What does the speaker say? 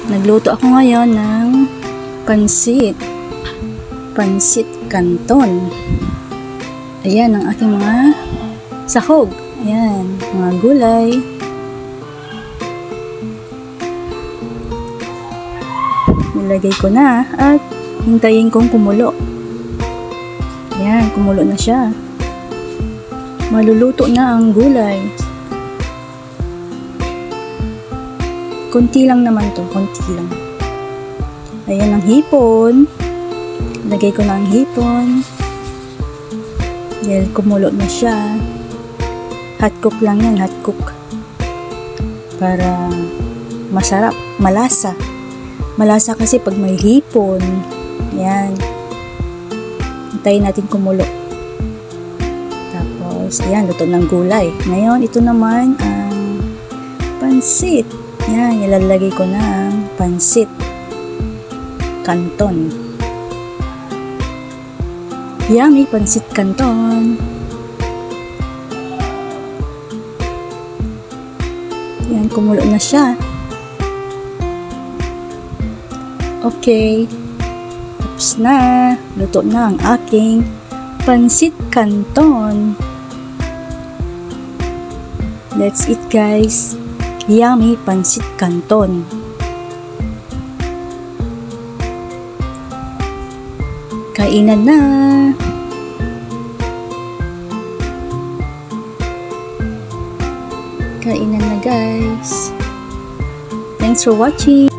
Nagluto ako ngayon ng pansit canton. Ayan ang aking mga sahog. Ayan, mga gulay. Nilagay ko na at hintayin kong kumulo. Ayan, kumulo na siya. Maluluto na ang gulay. Konti lang naman to, konti lang. Ayan ang hipon. Lagay ko na ang hipon. Dahil kumulo na siya. Hot cook lang yan, hot cook. Para masarap, malasa. Malasa kasi pag may hipon. Ayan. Hintayin natin kumulo. Tapos, ayan, luto ng gulay. Ngayon, ito naman ang pansit. Ayan, ilalagay ko na ang pansit canton. Yummy pansit canton. Yan, kumulo na siya. Okay. Tapos na. Luto na ang aking pansit canton. Let's eat, guys. Yummy pansit canton. Kainan na. Kainan na, guys. Thanks for watching.